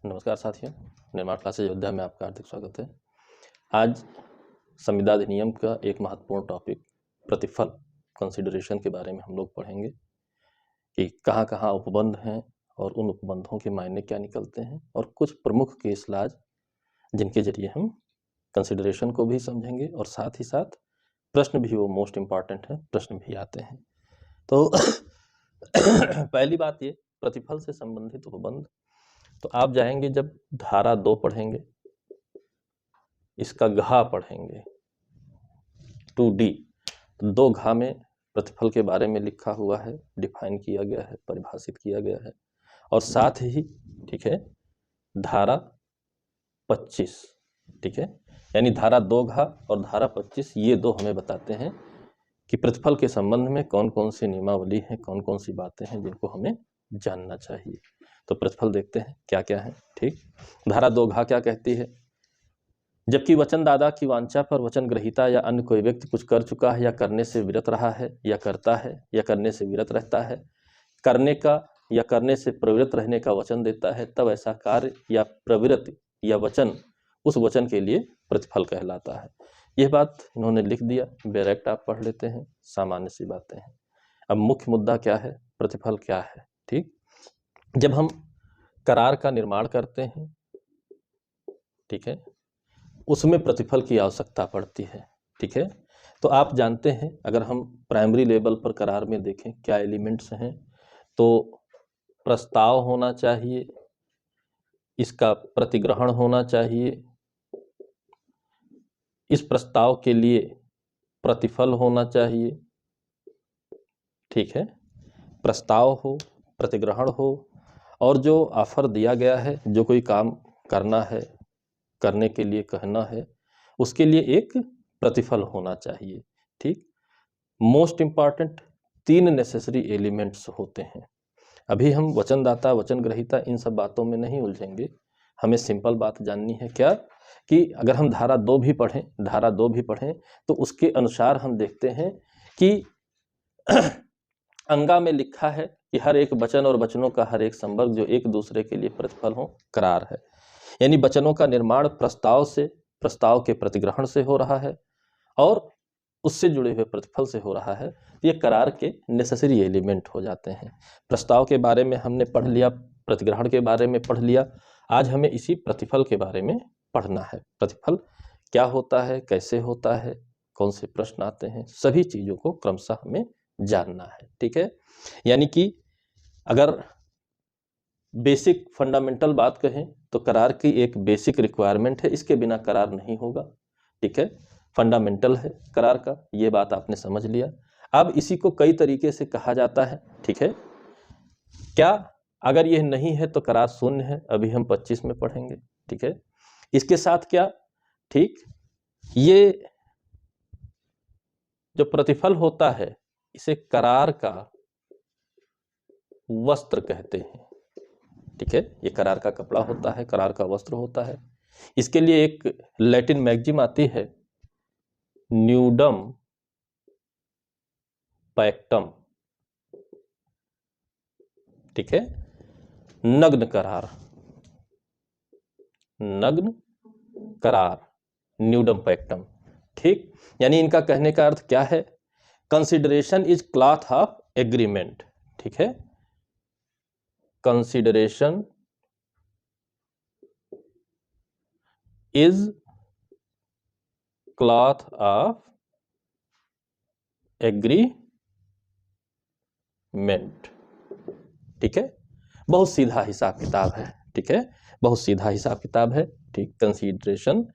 नमस्कार साथियों, निर्माण क्लासेज अयोध्या में आपका हार्दिक स्वागत है। आज संविदा अधिनियम का एक महत्वपूर्ण टॉपिक प्रतिफल कंसिडरेशन के बारे में हम लोग पढ़ेंगे कि कहाँ कहाँ उपबंध हैं और उन उपबंधों के मायने क्या निकलते हैं और कुछ प्रमुख केस लाज जिनके जरिए हम कंसिडरेशन को भी समझेंगे और साथ ही साथ प्रश्न भी, वो मोस्ट इम्पॉर्टेंट है, प्रश्न भी आते हैं। तो पहली बात ये, प्रतिफल से संबंधित उपबंध, तो आप जाएंगे जब धारा 2 पढ़ेंगे, इसका घा पढ़ेंगे 2D, तो 2 घा में प्रतिफल के बारे में लिखा हुआ है, डिफाइन किया गया है, परिभाषित किया गया है। और साथ ही ठीक है धारा 25, ठीक है, यानी धारा 2 घा और धारा 25, ये दो हमें बताते हैं कि प्रतिफल के संबंध में कौन कौन सी नियमावली है, कौन कौन सी बातें हैं जिनको हमें जानना चाहिए। तो प्रतिफल देखते हैं क्या क्या है। ठीक, धारा 2 घा क्या कहती है? जबकि वचनदाता की वांछा पर वचन ग्रहीता या अन्य कोई व्यक्ति कुछ कर चुका है या करने से विरत रहा है या करता है या करने से विरत रहता है, करने का या करने से प्रवृत्त रहने का वचन देता है, तब ऐसा कार्य या प्रवृत्ति या वचन उस वचन के लिए प्रतिफल कहलाता है। यह बात इन्होंने लिख दिया, डायरेक्ट आप पढ़ लेते हैं, सामान्य सी बातें हैं। अब मुख्य मुद्दा क्या है, प्रतिफल क्या है? ठीक, जब हम करार का निर्माण करते हैं, ठीक है, उसमें प्रतिफल की आवश्यकता पड़ती है। ठीक है, तो आप जानते हैं, अगर हम प्राइमरी लेवल पर करार में देखें क्या एलिमेंट्स हैं, तो प्रस्ताव होना चाहिए, इसका प्रतिग्रहण होना चाहिए, इस प्रस्ताव के लिए प्रतिफल होना चाहिए। ठीक है, प्रस्ताव हो, प्रतिग्रहण हो, और जो ऑफर दिया गया है, जो कोई काम करना है, करने के लिए कहना है, उसके लिए एक प्रतिफल होना चाहिए। ठीक, मोस्ट इंपॉर्टेंट 3 नेसेसरी एलिमेंट्स होते हैं। अभी हम वचनदाता, वचन ग्रहीता, इन सब बातों में नहीं उलझेंगे, हमें सिंपल बात जाननी है क्या, कि अगर हम धारा 2 भी पढ़ें तो उसके अनुसार हम देखते हैं कि अंगा में लिखा है कि हर एक वचन और वचनों का हर एक संवर्ग जो एक दूसरे के लिए प्रतिफल हो, करार है। यानी वचनों का निर्माण प्रस्ताव से, प्रस्ताव के प्रतिग्रहण से हो रहा है और उससे जुड़े हुए प्रतिफल से हो रहा है। ये करार के नेसेसरी एलिमेंट हो जाते हैं। प्रस्ताव के बारे में हमने पढ़ लिया, प्रतिग्रहण के बारे में पढ़ लिया, आज हमें इसी प्रतिफल के बारे में पढ़ना है। प्रतिफल क्या होता है, कैसे होता है, कौन से प्रश्न आते हैं, सभी चीज़ों को क्रमशः हमें जानना है। ठीक है, यानी कि अगर बेसिक फंडामेंटल बात कहें तो करार की एक बेसिक रिक्वायरमेंट है, इसके बिना करार नहीं होगा। ठीक है, फंडामेंटल है करार का, ये बात आपने समझ लिया। अब इसी को कई तरीके से कहा जाता है। ठीक है, क्या अगर यह नहीं है तो करार शून्य है, अभी हम 25 में पढ़ेंगे। ठीक है, इसके साथ क्या, ठीक, ये जो प्रतिफल होता है इसे करार का वस्त्र कहते हैं। ठीक है, ये करार का कपड़ा होता है, करार का वस्त्र होता है। इसके लिए एक लैटिन मैगजिम आती है, न्यूडम पैक्टम। ठीक है, नग्न करार, नग्न करार, न्यूडम पैक्टम। ठीक, यानी इनका कहने का अर्थ क्या है, consideration is cloth of agreement. ठीक है, consideration is cloth of agreement. ठीक है, बहुत सीधा हिसाब किताब है। ठीक है, बहुत सीधा हिसाब किताब है। ठीक, consideration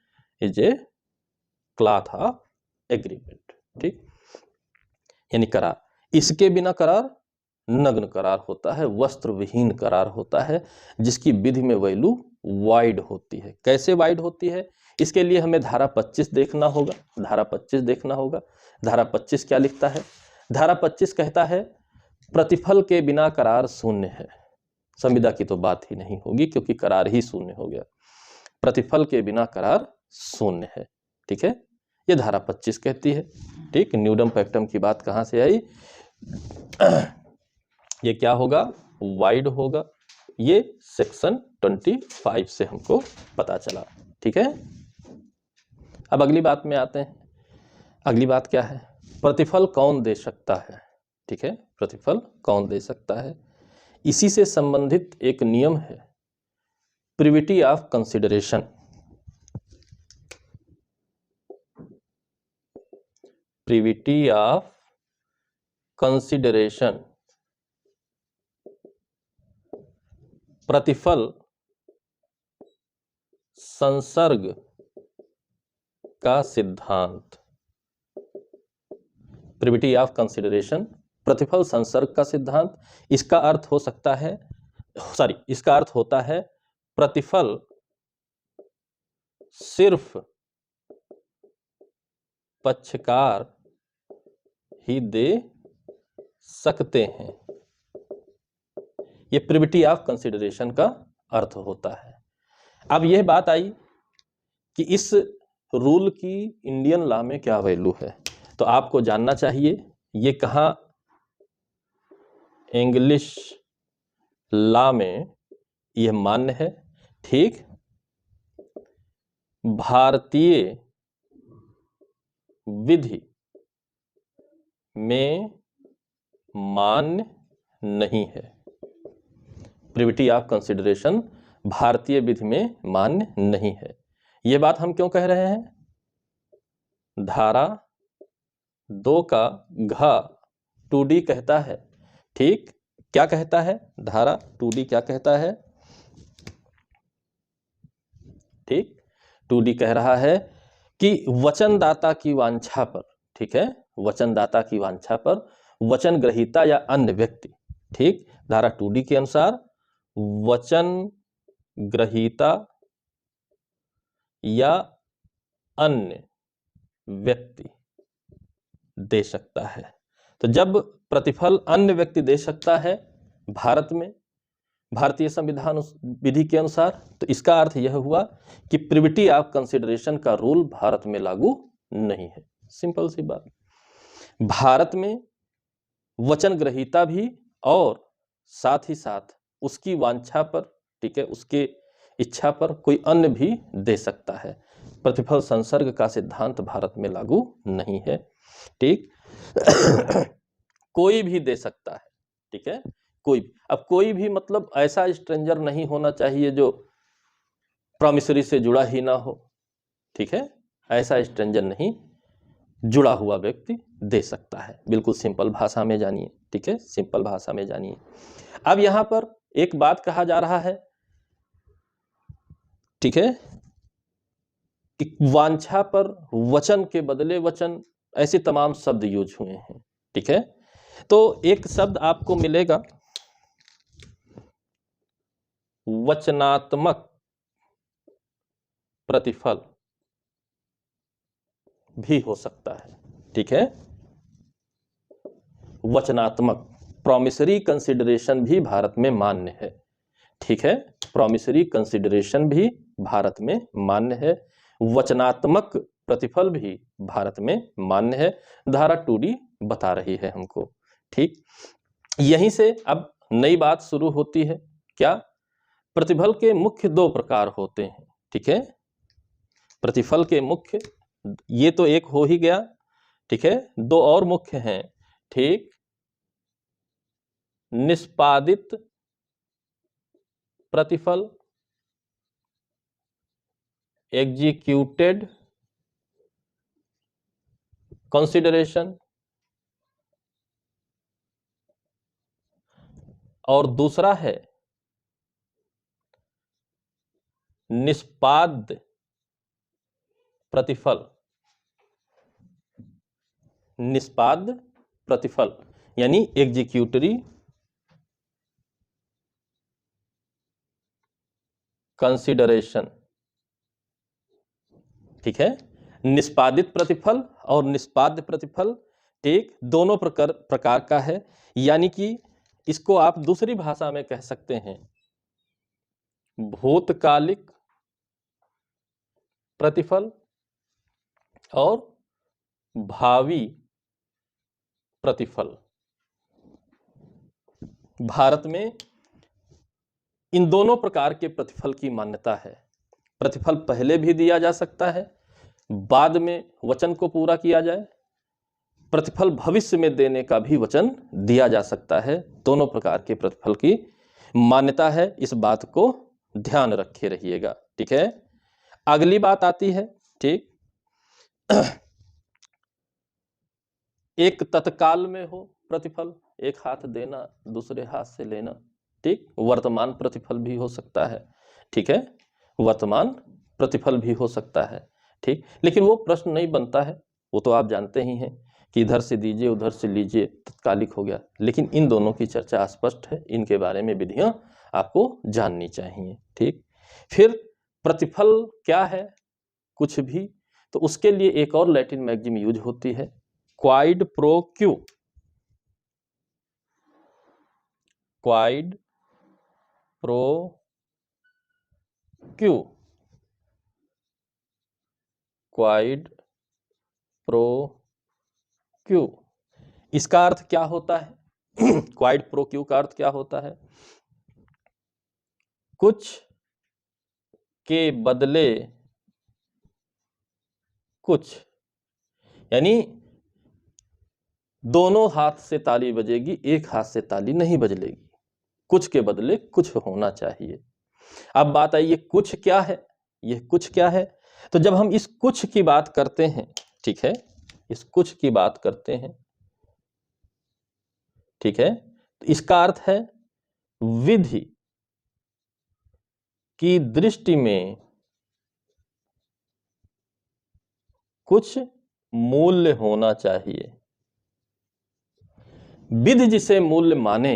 is a cloth of agreement. ठीक, यानी करार, इसके बिना करार नग्न करार होता है, वस्त्र विहीन करार होता है, जिसकी विधि में वैल्यू वाइड होती है। कैसे वाइड होती है, इसके लिए हमें धारा 25 देखना होगा। धारा 25 देखना होगा। धारा 25 क्या लिखता है? धारा 25 कहता है प्रतिफल के बिना करार शून्य है। संविदा की तो बात ही नहीं होगी क्योंकि करार ही शून्य हो गया। प्रतिफल के बिना करार शून्य है। ठीक है, ये धारा 25 कहती है। ठीक, न्यूडम पैक्टम की बात कहाँ से आई? ये क्या होगा? वाइड होगा। ये सेक्शन 25 से हमको पता चला। ठीक है, अब अगली बात में आते हैं। अगली बात क्या है? प्रतिफल कौन दे सकता है? ठीक है, प्रतिफल कौन दे सकता है? इसी से संबंधित एक नियम है, privity of consideration. Privity of consideration, प्रतिफल संसर्ग का सिद्धांत। प्रिविटी ऑफ कंसिडरेशन, प्रतिफल संसर्ग का सिद्धांत। इसका अर्थ हो सकता है, इसका अर्थ होता है प्रतिफल सिर्फ पक्षकार ही दे सकते हैं। ये प्रिविटी ऑफ कंसिडरेशन का अर्थ होता है। अब यह बात आई कि इस रूल की इंडियन लॉ में क्या वैल्यू है, तो आपको जानना चाहिए ये कहाँ इंग्लिश लॉ में यह मान्य है। ठीक, भारतीय विधि में मान्य नहीं है। प्रिविटी ऑफ कंसिडरेशन भारतीय विधि में मान्य नहीं है। यह बात हम क्यों कह रहे हैं? धारा 2 का घ 2D कहता है। ठीक, क्या कहता है? धारा 2D क्या कहता है? ठीक, 2D कह रहा है कि वचनदाता की वांछा पर, ठीक है, वचनदाता की वांछा पर वचन ग्रहीता या अन्य व्यक्ति, ठीक, धारा 2D के अनुसार वचन ग्रहीता या अन्य व्यक्ति दे सकता है। तो जब प्रतिफल अन्य व्यक्ति दे सकता है भारत में भारतीय संविधान विधि के अनुसार, तो इसका अर्थ यह हुआ कि प्रिविटी ऑफ कंसिडरेशन का रूल भारत में लागू नहीं है। सिंपल सी बात। भारत में वचन ग्रहीता भी और साथ ही साथ उसकी वांछा पर, ठीक है, उसके इच्छा पर कोई अन्य भी दे सकता है। प्रतिफल संसर्ग का सिद्धांत भारत में लागू नहीं है। ठीक कोई भी दे सकता है। ठीक है, कोई। अब कोई भी मतलब ऐसा स्ट्रेंजर नहीं होना चाहिए जो प्रॉमिसरी से जुड़ा ही ना हो। ठीक है, ऐसा स्ट्रेंजर नहीं, जुड़ा हुआ व्यक्ति दे सकता है। बिल्कुल सिंपल भाषा में जानिए। ठीक है, सिंपल भाषा में जानिए। अब यहां पर एक बात कहा जा रहा है, ठीक है, कि वांछा पर वचन के बदले वचन, ऐसे तमाम शब्द यूज हुए हैं। ठीक है, तो एक शब्द आपको मिलेगा वचनात्मक प्रतिफल भी हो सकता है। ठीक है, वचनात्मक प्रॉमिसरी कंसिडरेशन भी भारत में मान्य है। ठीक है, प्रॉमिसरी कंसिडरेशन भी भारत में मान्य है। वचनात्मक प्रतिफल भी भारत में मान्य है। धारा 2D बता रही है हमको। ठीक, यहीं से अब नई बात शुरू होती है। क्या? प्रतिफल के मुख्य 2 प्रकार होते हैं। ठीक है, प्रतिफल के मुख्य, ये तो एक हो ही गया। ठीक है, 2 और मुख्य हैं। ठीक, निष्पादित प्रतिफल, एग्जीक्यूटेड कंसिडरेशन, और दूसरा है निष्पाद्य प्रतिफल। निष्पाद्य प्रतिफल यानी एग्जीक्यूटरी कंसिडरेशन। ठीक है, निष्पादित प्रतिफल और निष्पाद्य प्रतिफल एक दोनों प्रकार का है। यानी कि इसको आप दूसरी भाषा में कह सकते हैं भूतकालिक प्रतिफल और भावी प्रतिफल। भारत में इन दोनों प्रकार के प्रतिफल की मान्यता है। प्रतिफल पहले भी दिया जा सकता है, बाद में वचन को पूरा किया जाए। प्रतिफल भविष्य में देने का भी वचन दिया जा सकता है। दोनों प्रकार के प्रतिफल की मान्यता है, इस बात को ध्यान रखे रहिएगा। ठीक है, अगली बात आती है, ठीक, एक तत्काल में हो प्रतिफल, एक हाथ देना दूसरे हाथ से लेना, ठीक, वर्तमान प्रतिफल भी हो सकता है। ठीक है, वर्तमान प्रतिफल भी हो सकता है। ठीक, लेकिन वो प्रश्न नहीं बनता है, वो तो आप जानते ही हैं कि इधर से दीजिए उधर से लीजिए, तत्कालिक हो गया। लेकिन इन दोनों की चर्चा स्पष्ट है, इनके बारे में विधियां आपको जाननी चाहिए। ठीक, फिर प्रतिफल क्या है, कुछ भी, तो उसके लिए एक और लैटिन मैक्सिम यूज होती है, quid pro quo. Quid pro quo, quid pro quo, इसका अर्थ क्या होता है? क्वाइड प्रो क्यू का अर्थ क्या होता है? कुछ के बदले कुछ, यानी दोनों हाथ से ताली बजेगी, एक हाथ से ताली नहीं बजलेगी। कुछ के बदले कुछ होना चाहिए। अब बात आई, ये कुछ क्या है? ये कुछ क्या है? तो जब हम इस कुछ की बात करते हैं, ठीक है, इस कुछ की बात करते हैं, ठीक है, तो इसका अर्थ है विधि की दृष्टि में कुछ मूल्य होना चाहिए। विधि जिसे मूल्य माने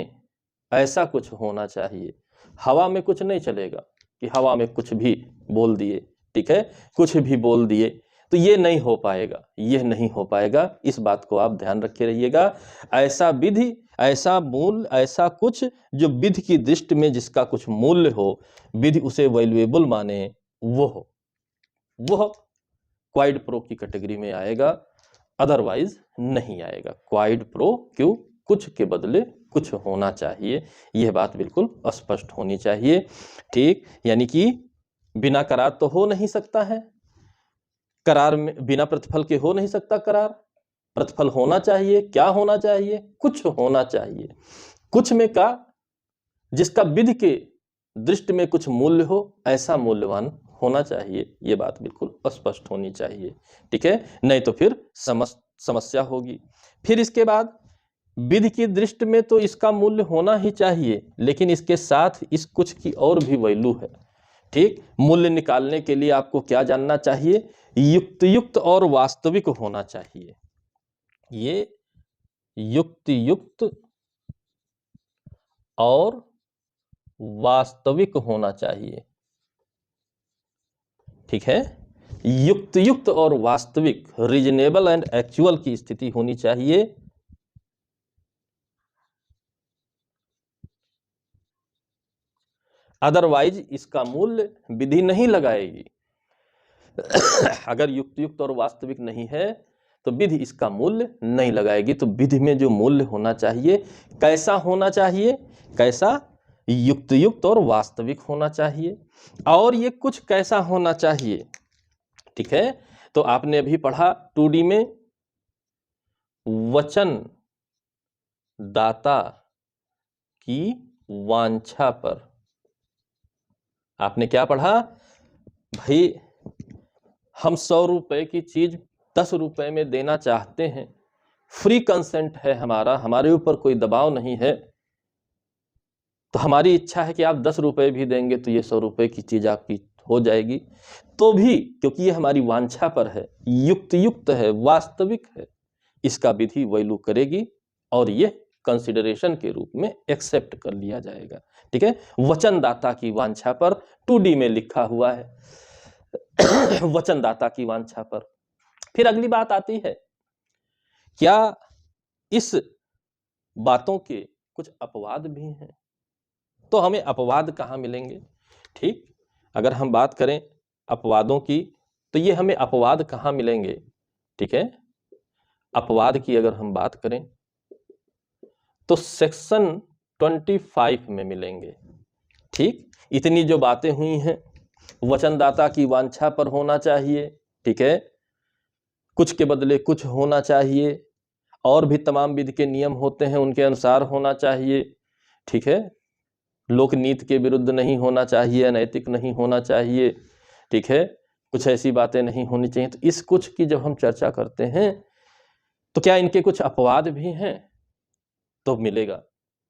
ऐसा कुछ होना चाहिए। हवा में कुछ नहीं चलेगा कि हवा में कुछ भी बोल दिए, ठीक है, कुछ भी बोल दिए, तो ये नहीं हो पाएगा, ये नहीं हो पाएगा। इस बात को आप ध्यान रखे रहिएगा। ऐसा विधि, ऐसा मूल्य, ऐसा कुछ जो विधि की दृष्टि में जिसका कुछ मूल्य हो, विधि उसे वैल्यूएबल माने, वो क्वाइड प्रो की कैटेगरी में आएगा, अदरवाइज नहीं आएगा। क्वाइड प्रो क्यों? कुछ के बदले कुछ होना चाहिए, यह बात बिल्कुल स्पष्ट होनी चाहिए। ठीक, यानी कि बिना करार तो हो नहीं सकता है, करार में बिना प्रतिफल के हो नहीं सकता करार। प्रतिफल होना चाहिए, क्या होना चाहिए? कुछ होना चाहिए। कुछ में का जिसका विधि के दृष्टि में कुछ मूल्य हो, ऐसा मूल्यवान होना चाहिए, ये बात बिल्कुल स्पष्ट होनी चाहिए। ठीक है, नहीं तो फिर समस्या होगी। फिर इसके बाद विधि की दृष्टि में तो इसका मूल्य होना ही चाहिए, लेकिन इसके साथ इस कुछ की और भी वैल्यू है। ठीक, मूल्य निकालने के लिए आपको क्या जानना चाहिए? युक्त और वास्तविक होना चाहिए। ये युक्त और वास्तविक होना चाहिए। ठीक है, युक्त और वास्तविक, रीजनेबल एंड एक्चुअल की स्थिति होनी चाहिए। अदरवाइज इसका मूल्य विधि नहीं लगाएगी। अगर युक्त और वास्तविक नहीं है तो विधि इसका मूल्य नहीं लगाएगी। तो विधि में जो मूल्य होना चाहिए कैसा होना चाहिए? कैसा? युक्त और वास्तविक होना चाहिए। और ये कुछ कैसा होना चाहिए? ठीक है, तो आपने अभी पढ़ा 2D में, वचन दाता की वांछा पर। आपने क्या पढ़ा भाई? हम 100 रुपए की चीज 10 रुपए में देना चाहते हैं, फ्री कंसेंट है हमारा, हमारे ऊपर कोई दबाव नहीं है, तो हमारी इच्छा है कि आप 10 रुपए भी देंगे तो ये 100 रुपए की चीज आपकी हो जाएगी। तो भी क्योंकि ये हमारी वांछा पर है, युक्त है, वास्तविक है, इसका विधि वैल्यू करेगी और ये कंसिडरेशन के रूप में एक्सेप्ट कर लिया जाएगा। ठीक है, वचनदाता की वांछा पर 2D में लिखा हुआ है। वचनदाता की वांछा पर। फिर अगली बात आती है, क्या इस बातों के कुछ अपवाद भी हैं? तो हमें अपवाद कहाँ मिलेंगे? ठीक, अगर हम बात करें अपवादों की, तो ये हमें अपवाद कहाँ मिलेंगे? ठीक है, अपवाद की अगर हम बात करें तो सेक्शन 25 में मिलेंगे। ठीक, इतनी जो बातें हुई हैं, वचनदाता की वांछा पर होना चाहिए, ठीक है, कुछ के बदले कुछ होना चाहिए, और भी तमाम विधि के नियम होते हैं उनके अनुसार होना चाहिए, ठीक है, लोकनीति के विरुद्ध नहीं होना चाहिए, अनैतिक नहीं होना चाहिए, ठीक है, कुछ ऐसी बातें नहीं होनी चाहिए। तो इस कुछ की जब हम चर्चा करते हैं तो क्या इनके कुछ अपवाद भी हैं? तो मिलेगा,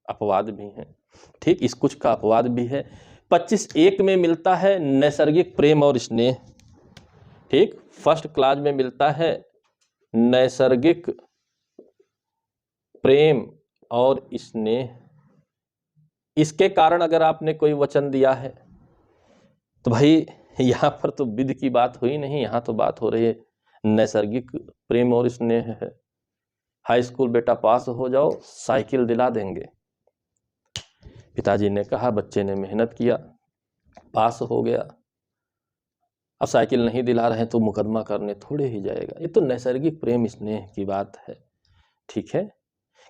अपवाद भी हैं, ठीक, इस कुछ का अपवाद भी है। 25(1) में मिलता है नैसर्गिक प्रेम और स्नेह, ठीक, फर्स्ट क्लास में मिलता है नैसर्गिक प्रेम और स्नेह। इसके कारण अगर आपने कोई वचन दिया है तो भाई यहाँ पर तो विधि की बात हुई नहीं, यहाँ तो बात हो रही है नैसर्गिक प्रेम और स्नेह है। हाई स्कूल बेटा पास हो जाओ, साइकिल दिला देंगे। पिताजी ने कहा, बच्चे ने मेहनत किया, पास हो गया, अब साइकिल नहीं दिला रहे तो मुकदमा करने थोड़े ही जाएगा। ये तो नैसर्गिक प्रेम स्नेह की बात है, ठीक है।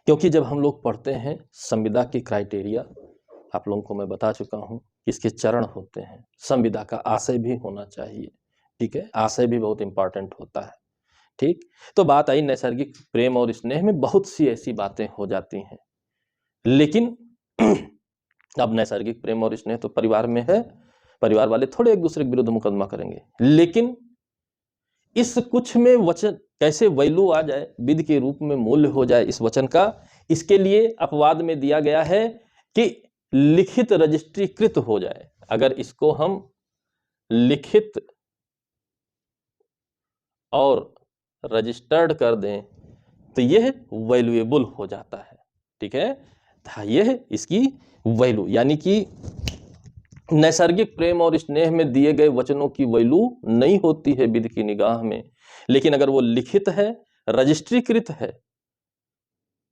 क्योंकि जब हम लोग पढ़ते हैं संविदा की क्राइटेरिया, आप लोगों को मैं बता चुका हूं कि इसके चरण होते हैं। संविदा का आशय भी होना चाहिए, ठीक है, आशय भी बहुत इंपॉर्टेंट होता है, ठीक। तो बात आई नैसर्गिक प्रेम और स्नेह में, बहुत सी ऐसी बातें हो जाती हैं, लेकिन अब नैसर्गिक प्रेम और स्नेह तो परिवार में है, परिवार वाले थोड़े एक दूसरे के विरुद्ध मुकदमा करेंगे, लेकिन इस कुछ में वचन कैसे वैल्यू आ जाए, विधि के रूप में मूल्य हो जाए इस वचन का, इसके लिए अपवाद में दिया गया है कि लिखित रजिस्ट्रीकृत हो जाए। अगर इसको हम लिखित और रजिस्टर्ड कर दें तो यह वैल्यूएबल हो जाता है, ठीक है, यह इसकी वैल्यू, यानी कि नैसर्गिक प्रेम और स्नेह में दिए गए वचनों की वैल्यू नहीं होती है विधि की निगाह में, लेकिन अगर वो लिखित है, रजिस्ट्रीकृत है,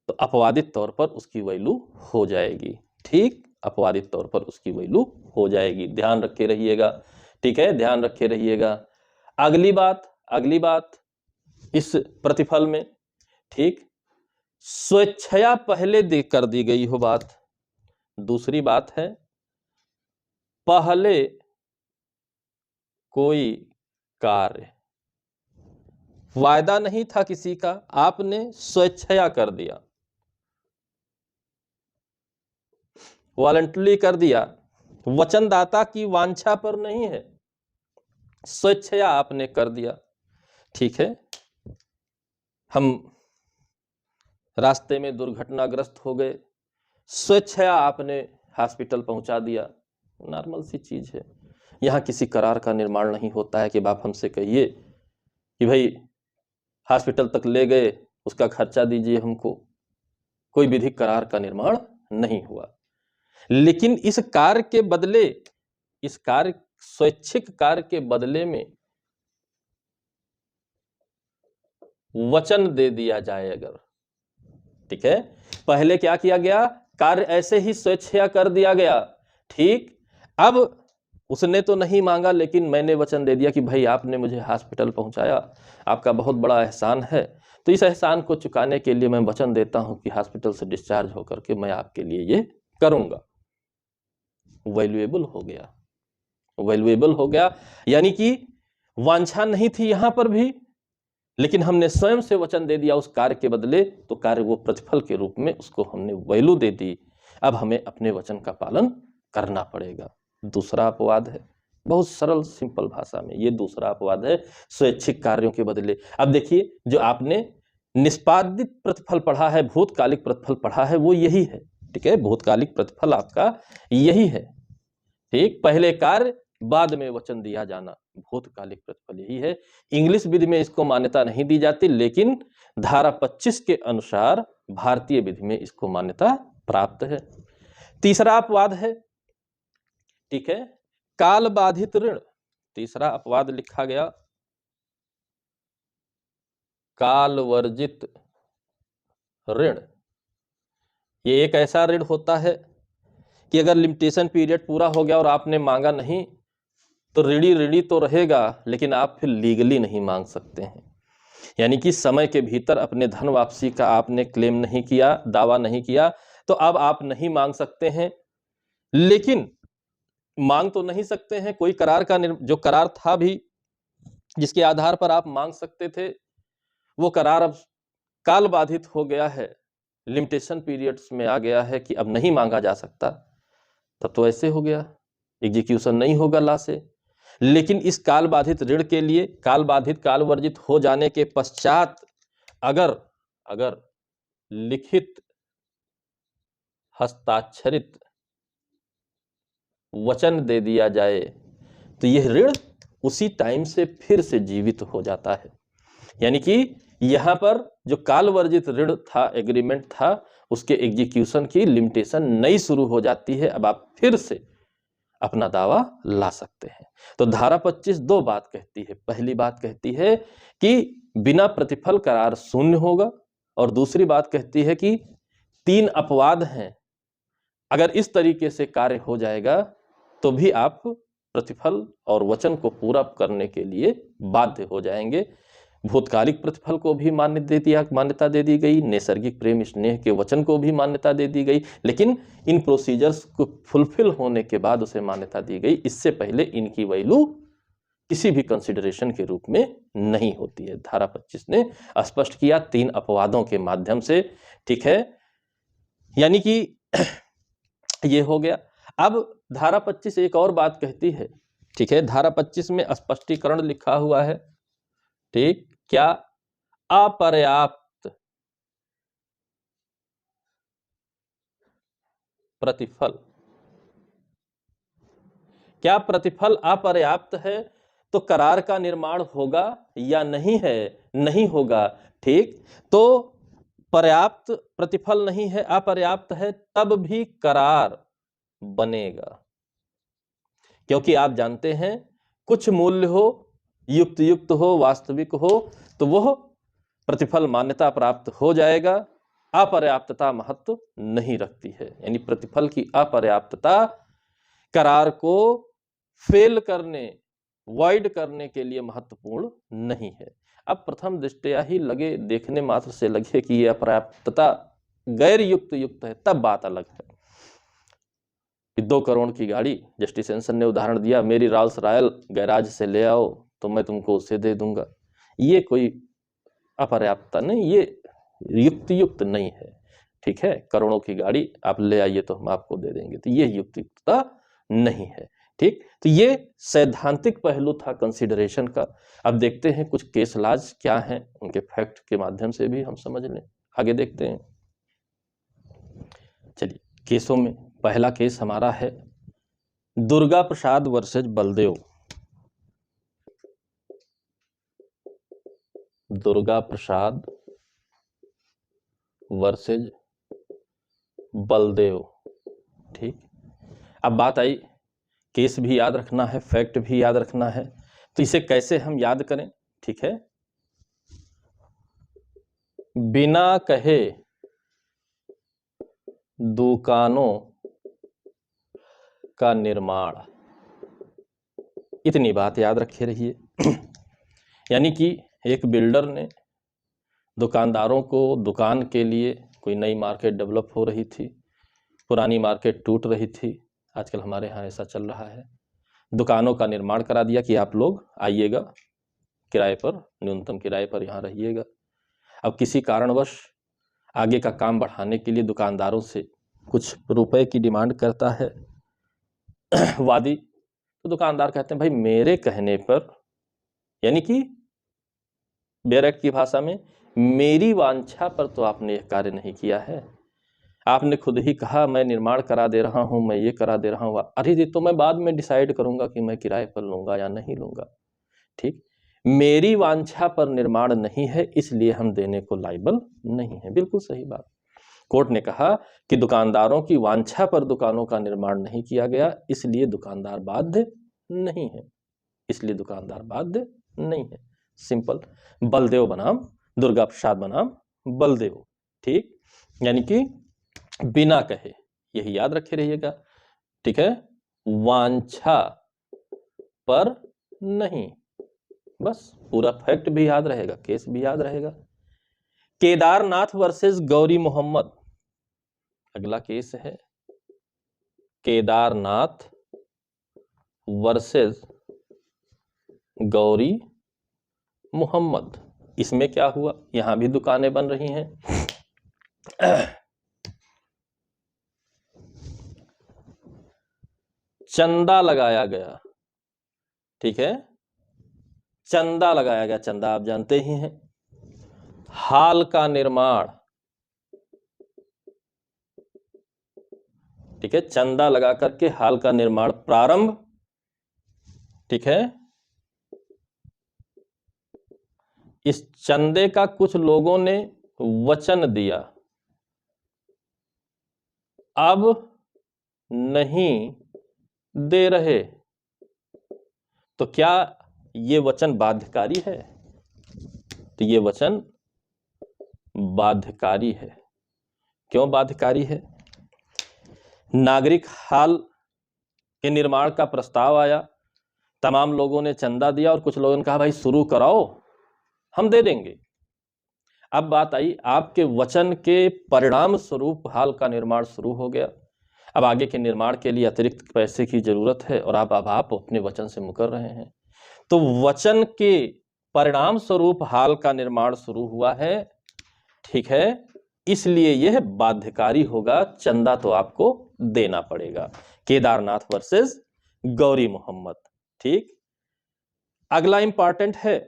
तो अपवादित तौर पर उसकी वैल्यू हो जाएगी, ठीक, अपवादित तौर पर उसकी वैल्यू हो जाएगी। ध्यान रखे रहिएगा, ठीक है, ध्यान रखे रहिएगा। अगली बात इस प्रतिफल में, ठीक, स्वेच्छया पहले कर दी गई हो बात। दूसरी बात है, पहले कोई कार्य वायदा नहीं था किसी का, आपने स्वेच्छया कर दिया, वॉलंटरी कर दिया, वचनदाता की वांछा पर नहीं है, स्वेच्छया आपने कर दिया, ठीक है। हम रास्ते में दुर्घटनाग्रस्त हो गए, स्वेच्छया आपने हॉस्पिटल पहुंचा दिया, नॉर्मल सी चीज है। यहां किसी करार का निर्माण नहीं होता है कि बाप हमसे कहिए कि भाई हॉस्पिटल तक ले गए, उसका खर्चा दीजिए हमको, कोई विधिक करार का निर्माण नहीं हुआ। लेकिन इस कार्य के बदले, इस कार्य स्वैच्छिक कार्य के बदले में वचन दे दिया जाए अगर, ठीक है, पहले क्या किया गया, कार्य ऐसे ही स्वेच्छया कर दिया गया, ठीक, अब उसने तो नहीं मांगा लेकिन मैंने वचन दे दिया कि भाई आपने मुझे हॉस्पिटल पहुंचाया, आपका बहुत बड़ा एहसान है, तो इस एहसान को चुकाने के लिए मैं वचन देता हूं कि हॉस्पिटल से डिस्चार्ज होकर के मैं आपके लिए ये करूंगा। वैल्यूएबल हो गया, वैल्यूएबल हो गया, यानी कि वांछा नहीं थी यहां पर भी, लेकिन हमने स्वयं से वचन दे दिया उस कार्य के बदले, तो कार्य वो प्रतिफल के रूप में उसको हमने वैल्यू दे दी। अब हमें अपने वचन का पालन करना पड़ेगा। दूसरा अपवाद है, बहुत सरल सिंपल भाषा में, ये दूसरा अपवाद है स्वैच्छिक कार्यों के बदले। अब देखिए, जो आपने निष्पादित प्रतिफल पढ़ा है, भूतकालिक प्रतिफल पढ़ा है, वो यही है, ठीक है, भूतकालिक प्रतिफल आपका यही है, ठीक, पहले कार्य बाद में वचन दिया जाना, भूतकालिक प्रतिफल यही है। इंग्लिश विधि में इसको मान्यता नहीं दी जाती, लेकिन धारा 25 के अनुसार भारतीय विधि में इसको मान्यता प्राप्त है। तीसरा अपवाद है, ठीक है, काल बाधित ऋण। तीसरा अपवाद लिखा गया, काल वर्जित ऋण। ये एक ऐसा ऋण होता है कि अगर लिमिटेशन पीरियड पूरा हो गया और आपने मांगा नहीं, तो ऋणी ऋणी तो रहेगा, लेकिन आप फिर लीगली नहीं मांग सकते हैं। यानी कि समय के भीतर अपने धन वापसी का आपने क्लेम नहीं किया, दावा नहीं किया, तो अब आप नहीं मांग सकते हैं। लेकिन मांग तो नहीं सकते हैं, कोई करार का जो करार था भी जिसके आधार पर आप मांग सकते थे, वो करार अब काल बाधित हो गया है, लिमिटेशन पीरियड्स में आ गया है कि अब नहीं मांगा जा सकता, तब तो ऐसे हो गया, एग्जीक्यूशन नहीं होगा ला से। लेकिन इस काल बाधित ऋण के लिए काल बाधित काल वर्जित हो जाने के पश्चात अगर अगर लिखित हस्ताक्षरित वचन दे दिया जाए तो यह ऋण उसी टाइम से फिर से जीवित हो जाता है। यानी कि यहां पर जो काल वर्जित ऋण था, एग्रीमेंट था, उसके एग्जीक्यूशन की लिमिटेशन नई शुरू हो जाती है। अब आप फिर से अपना दावा ला सकते हैं। तो धारा 25 दो बात कहती है। पहली बात कहती है कि बिना प्रतिफल करार शून्य होगा, और दूसरी बात कहती है कि 3 अपवाद हैं, अगर इस तरीके से कार्य हो जाएगा तो भी आप प्रतिफल और वचन को पूरा करने के लिए बाध्य हो जाएंगे। भूतकालिक प्रतिफल को भी मान्यता दे दी गई, नैसर्गिक प्रेम स्नेह के वचन को भी मान्यता दे दी गई, लेकिन इन प्रोसीजर्स को फुलफिल होने के बाद उसे मान्यता दी गई। इससे पहले इनकी वैल्यू किसी भी कंसिडरेशन के रूप में नहीं होती है। धारा 25 ने स्पष्ट किया 3 अपवादों के माध्यम से, ठीक है। यानी कि ये हो गया। अब धारा 25 एक और बात कहती है, ठीक है। धारा 25 में स्पष्टीकरण लिखा हुआ है, ठीक, क्या? अपर्याप्त प्रतिफल। क्या प्रतिफल अपर्याप्त है तो करार का निर्माण होगा या नहीं है? नहीं होगा, ठीक। तो पर्याप्त प्रतिफल नहीं है, अपर्याप्त है, तब भी करार बनेगा, क्योंकि आप जानते हैं कुछ मूल्य हो, युक्त हो, वास्तविक हो, तो वह प्रतिफल मान्यता प्राप्त हो जाएगा। अपर्याप्तता महत्व नहीं रखती है। यानी प्रतिफल की अपर्याप्तता करार को फेल करने, वॉइड करने के लिए महत्वपूर्ण नहीं है। अब प्रथम दृष्टया ही लगे, देखने मात्र से लगे कि यह अपर्याप्तता गैर युक्त है, तब बात अलग है। 2 करोड़ की गाड़ी, जस्टिस सेंसन ने उदाहरण दिया, मेरी रॉल्स रॉयल गैराज से ले आओ तो मैं तुमको उसे दे दूंगा। ये कोई अपर्याप्तता नहीं, ये युक्त नहीं है, ठीक है। करोड़ों की गाड़ी आप ले आइए तो हम आपको दे देंगे, तो ये युक्तता नहीं है, ठीक। तो ये सैद्धांतिक पहलू था कंसिडरेशन का। अब देखते हैं कुछ केस लाज क्या हैं, उनके फैक्ट के माध्यम से भी हम समझ लें। आगे देखते हैं, चलिए केसों में पहला केस हमारा है दुर्गा प्रसाद वर्सेज बलदेव। दुर्गा प्रसाद वर्सेज बलदेव, ठीक। अब बात आई, केस भी याद रखना है, फैक्ट भी याद रखना है, तो इसे कैसे हम याद करें, ठीक है। बिना कहे दुकानों का निर्माण, इतनी बात याद रखे रहिए। यानी कि एक बिल्डर ने दुकानदारों को दुकान के लिए, कोई नई मार्केट डेवलप हो रही थी, पुरानी मार्केट टूट रही थी, आजकल हमारे यहाँ ऐसा चल रहा है, दुकानों का निर्माण करा दिया कि आप लोग आइएगा, किराए पर, न्यूनतम किराए पर यहाँ रहिएगा। अब किसी कारणवश आगे का काम बढ़ाने के लिए दुकानदारों से कुछ रुपए की डिमांड करता है वादी, तो दुकानदार कहते हैं भाई मेरे कहने पर, यानी कि बेयर एक्ट की भाषा में मेरी वांछा पर तो आपने यह कार्य नहीं किया है, आपने खुद ही कहा मैं निर्माण करा दे रहा हूं, मैं ये करा दे रहा हूं, अरे ये तो मैं बाद में डिसाइड करूंगा कि मैं किराए पर लूंगा या नहीं लूंगा, ठीक। मेरी वांछा पर निर्माण नहीं है, इसलिए हम देने को लायबल नहीं है। बिल्कुल सही बात। कोर्ट ने कहा कि दुकानदारों की वांछा पर दुकानों का निर्माण नहीं किया गया, इसलिए दुकानदार बाध्य नहीं है, इसलिए दुकानदार बाध्य नहीं है। सिंपल। बलदेव बनाम दुर्गा प्रसाद बनाम बलदेव, ठीक। यानी कि बिना कहे, यही याद रखे रहिएगा, ठीक है, वांछा पर नहीं, बस पूरा फैक्ट भी याद रहेगा, केस भी याद रहेगा। केदारनाथ वर्सेस गौरी मोहम्मद, अगला केस है केदारनाथ वर्सेस गौरी मोहम्मद। इसमें क्या हुआ, यहां भी दुकानें बन रही हैं। चंदा लगाया गया, ठीक है, चंदा लगाया गया, चंदा आप जानते ही हैं। हाल का निर्माण, ठीक है, चंदा लगा करके हाल का निर्माण प्रारंभ, ठीक है। इस चंदे का कुछ लोगों ने वचन दिया, अब नहीं दे रहे, तो क्या ये वचन बाध्यकारी है? तो ये वचन बाध्यकारी है। क्यों बाध्यकारी है? नागरिक हाल के निर्माण का प्रस्ताव आया, तमाम लोगों ने चंदा दिया और कुछ लोगों ने कहा भाई शुरू कराओ, हम दे देंगे। अब बात आई, आपके वचन के परिणाम स्वरूप हाल का निर्माण शुरू हो गया। अब आगे के निर्माण के लिए अतिरिक्त पैसे की जरूरत है और आप अपने वचन से मुकर रहे हैं। तो वचन के परिणाम स्वरूप हाल का निर्माण शुरू हुआ है, ठीक है, इसलिए यह बाध्यकारी होगा, चंदा तो आपको देना पड़ेगा। केदारनाथ वर्सेस गौरी मोहम्मद, ठीक। अगला इंपॉर्टेंट है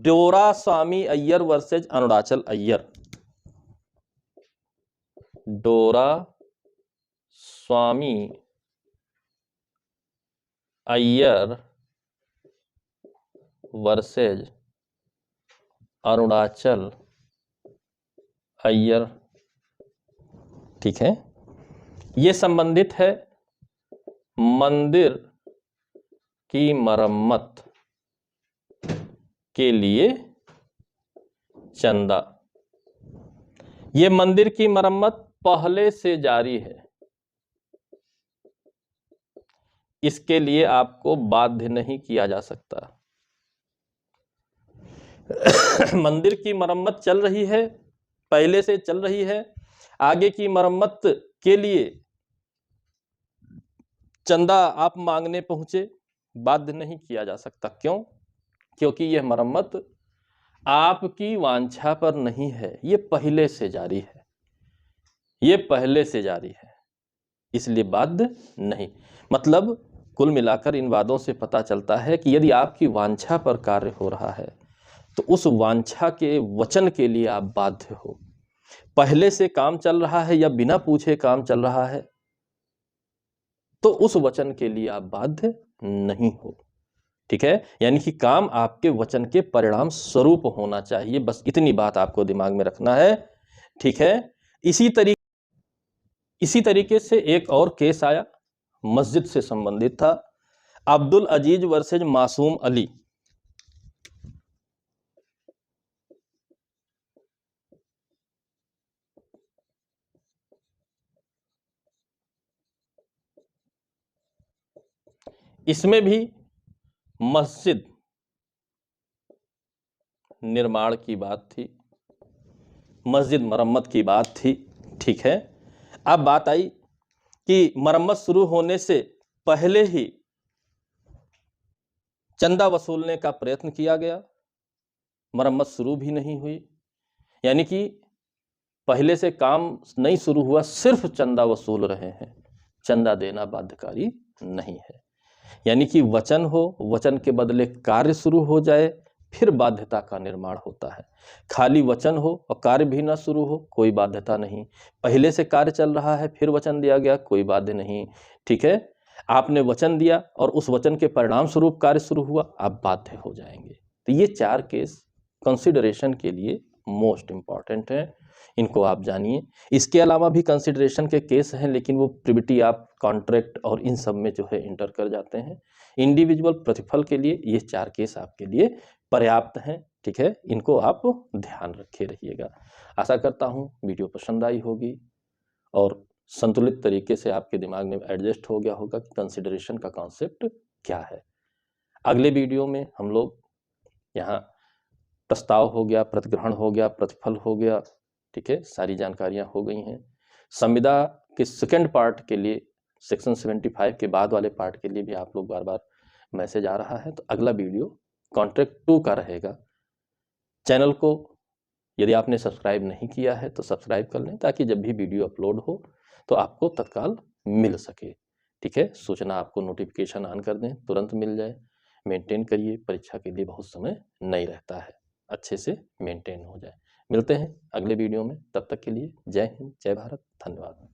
डोरा स्वामी अय्यर वर्सेज अरुणाचल अय्यर। डोरा स्वामी अय्यर वर्सेज अरुणाचल अय्यर, ठीक है। ये संबंधित है मंदिर की मरम्मत के लिए चंदा। ये मंदिर की मरम्मत पहले से जारी है, इसके लिए आपको बाध्य नहीं किया जा सकता। मंदिर की मरम्मत चल रही है, पहले से चल रही है, आगे की मरम्मत के लिए चंदा आप मांगने पहुंचे, बाध्य नहीं किया जा सकता। क्यों? क्योंकि यह मरम्मत आपकी वांछा पर नहीं है, ये पहले से जारी है, ये पहले से जारी है, इसलिए बाध्य नहीं। मतलब कुल मिलाकर इन वादों से पता चलता है कि यदि आपकी वांछा पर कार्य हो रहा है तो उस वांछा के वचन के लिए आप बाध्य हो। पहले से काम चल रहा है या बिना पूछे काम चल रहा है तो उस वचन के लिए आप बाध्य नहीं हो, ठीक है। यानी कि काम आपके वचन के परिणाम स्वरूप होना चाहिए, बस इतनी बात आपको दिमाग में रखना है, ठीक है। इसी तरीके से एक और केस आया, मस्जिद से संबंधित था, अब्दुल अजीज वर्सेज मासूम अली। इसमें भी मस्जिद निर्माण की बात थी, मस्जिद मरम्मत की बात थी, ठीक है। अब बात आई कि मरम्मत शुरू होने से पहले ही चंदा वसूलने का प्रयत्न किया गया, मरम्मत शुरू भी नहीं हुई, यानी कि पहले से काम नहीं शुरू हुआ, सिर्फ चंदा वसूल रहे हैं, चंदा देना बाध्यकारी नहीं है। यानी कि वचन हो, वचन के बदले कार्य शुरू हो जाए, फिर बाध्यता का निर्माण होता है। खाली वचन हो और कार्य भी ना शुरू हो, कोई बाध्यता नहीं। पहले से कार्य चल रहा है, फिर वचन दिया गया, कोई बाध्य नहीं, ठीक है। आपने वचन दिया और उस वचन के परिणाम स्वरूप कार्य शुरू हुआ, आप बाध्य हो जाएंगे। तो ये 4 केस कंसिडरेशन के लिए मोस्ट इंपॉर्टेंट है, इनको आप जानिए। इसके अलावा भी कंसिडरेशन के केस हैं, लेकिन वो प्रिविटी आप कॉन्ट्रैक्ट और इन सब में जो है इंटर कर जाते हैं। इंडिविजुअल प्रतिफल के लिए ये 4 केस आपके लिए पर्याप्त हैं, ठीक है। इनको आप ध्यान रखे रहिएगा। आशा करता हूँ वीडियो पसंद आई होगी और संतुलित तरीके से आपके दिमाग में एडजस्ट हो गया होगा कि कंसिडरेशन का कॉन्सेप्ट क्या है। अगले वीडियो में हम लोग यहाँ प्रस्ताव हो गया, प्रतिग्रहण हो गया, प्रतिफल हो गया, ठीक है, सारी जानकारियां हो गई हैं। संविदा के सेकंड पार्ट के लिए सेक्शन 75 के बाद वाले पार्ट के लिए भी आप लोग बार बार मैसेज आ रहा है, तो अगला वीडियो कॉन्ट्रैक्ट 2 का रहेगा। चैनल को यदि आपने सब्सक्राइब नहीं किया है तो सब्सक्राइब कर लें, ताकि जब भी वीडियो अपलोड हो तो आपको तत्काल मिल सके। ठीक है, सूचना आपको नोटिफिकेशन ऑन कर दें, तुरंत मिल जाए। मेंटेन करिए, परीक्षा के लिए बहुत समय नहीं रहता है, अच्छे से मेंटेन हो जाए। मिलते हैं अगले वीडियो में, तब तक के लिए जय हिंद, जय भारत, धन्यवाद।